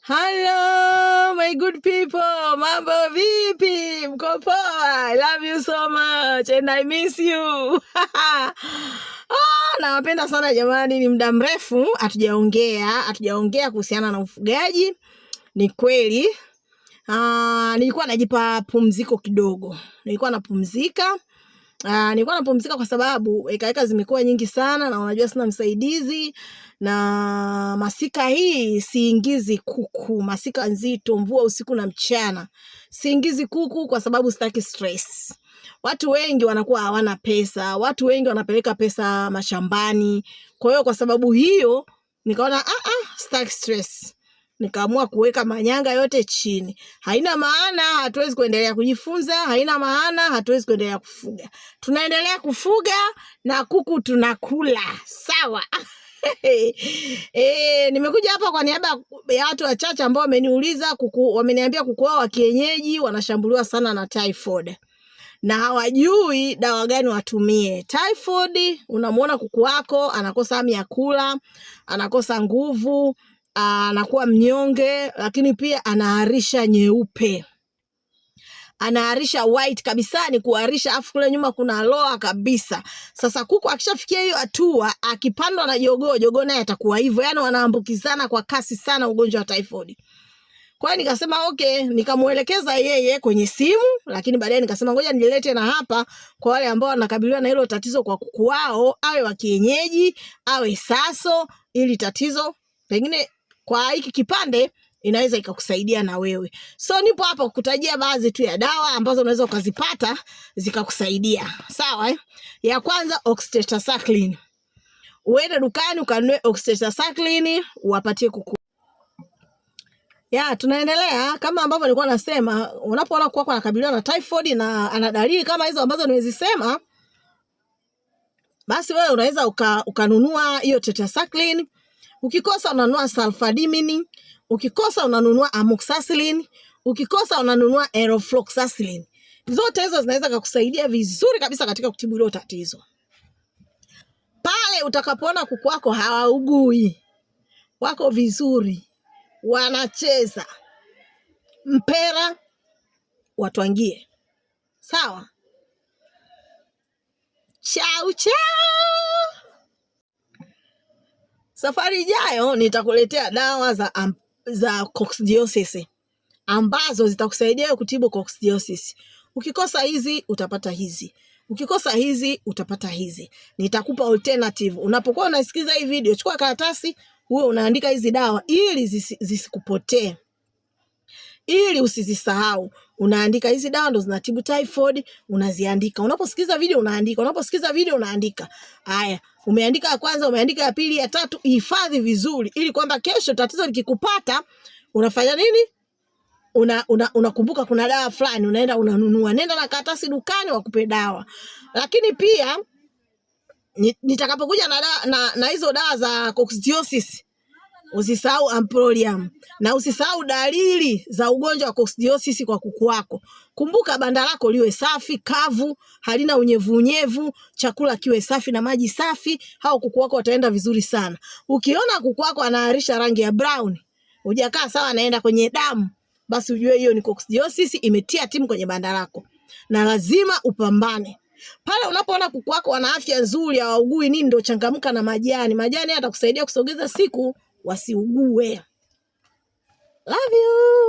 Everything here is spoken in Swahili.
Hello my good people, mambo vipi? Mko poa? I love you so much and I miss you. Nawapenda sana jamani, ni muda mrefu hatujaongea kuhusiana na ufugaji. Ni kweli nilikuwa najipa pumziko kidogo. Nilikuwa napumzika kwa sababu eka zimekuwa nyingi sana, na unajua sina msaidizi, na masika hii siingizi kuku, masika nzito, mvua usiku na mchana. Siingizi kuku kwa sababu sitaki stress. Watu wengi wanakuwa hawana pesa, watu wengi wanapeleka pesa mashambani. Kwa hiyo kwa sababu hiyo nikaona sitaki stress. Nikaamua kuweka manyanga yote chini. Haina maana hatuwezi kuendelea kujifunza, haina maana hatuwezi kuendelea kufuga. Tunaendelea kufuga na kuku tunakula. Sawa. Nimekuja hapa kwa niaba ya watu wachache ambao wameniuliza wameniambia kuku wao wa kienyeji wanashambuliwa sana na typhoid. Na hawajui dawa gani watumie. Typhoid, unamuona kuku wako anakosa hamu ya kula, anakosa nguvu, anakuwa mnyonge, lakini pia anaharisha nyeupe. Anaharisha white kabisa, ni kuharisha afu kule nyuma kuna loa kabisa. Sasa kuku akishafikia hiyo hatua, akipandwa na jogoo naye atakuwa hivyo. Yaani wanaambukizana kwa kasi sana ugonjwa wa typhoid. Kwa hiyo nikasema okay, nikamuelekeza yeye kwenye simu, lakini baadaye nikasema ngoja nilete na hapa kwa wale ambao wanakabiliwa na hilo tatizo kwa kuku wao, awe wa kienyeji, awe Saso, ili tatizo pengine kwa hiki kipande inaweza ikakusaidia na wewe. So nipo hapa kukutajia baadhi tu ya dawa ambazo unaweza ukazipata zikakusaidia. Sawa Ya kwanza oxytetracycline. Uende dukani ukanunue oxytetracycline uwapatie kuku. Tunaendelea kama ambavyo nilikuwa nasema, unapoona kuku wako anakabiliwa na typhoid na ana dalili kama hizo ambazo nimezisema, basi wewe unaweza ukanunua hiyo tetracycline. Ukikosa unanunua sulfadimine, ukikosa unanunua amoxicillin, ukikosa unanunua aerofloxacillin. Zote hizo zinaweza kukusaidia vizuri kabisa katika kutibu hilo tatizo. Pale utakapoona kuku wako hawaugui, wako vizuri, wanacheza mpera, watwangie. Sawa? Chao chao. Safari ijayo nitakuletea dawa za coccidiosis ambazo zitakusaidia kutibu coccidiosis. Ukikosa hizi utapata hizi. Ukikosa hizi utapata hizi. Nitakupa alternative. Unapokuwa unasikiza hii video, chukua karatasi, uwe unaandika hizi dawa ili zisikupotee. Ili usizisahau. Unaandika hizi dawa ndo zinatibu typhoid, unaziandika. Unaposikiza video unaandika. Unaposikiza video unaandika. Haya, umeandika ya kwanza, umeandika ya pili, ya tatu, hifadhi vizuri ili kwamba kesho tatizo likikupata unafanya nini? Unakumbuka kuna dawa fulani, unaenda unanunua. Nenda na karatasi dukani wakupe dawa. Lakini pia nitakapokuja na hizo dawa za coccidiosis, usisahau amprolium na usisahau dalili za ugonjwa wa coccidiosis kwa kuku wako. Kumbuka banda lako liwe safi, kavu, halina unyevu, chakula kiwe safi na maji safi, hao kuku wako wataenda vizuri sana. Ukiona kuku wako anaharisha rangi ya brown, hujakaa sawa, anaenda kwenye damu, basi ujue hiyo ni coccidiosis imetia timu kwenye banda lako. Na lazima upambane. Pale unapoona kuku wako wana afya nzuri, hawaugui nini, ndio changamka na majani. Majani yatakusaidia kusogeza siku wasiugue. Love you.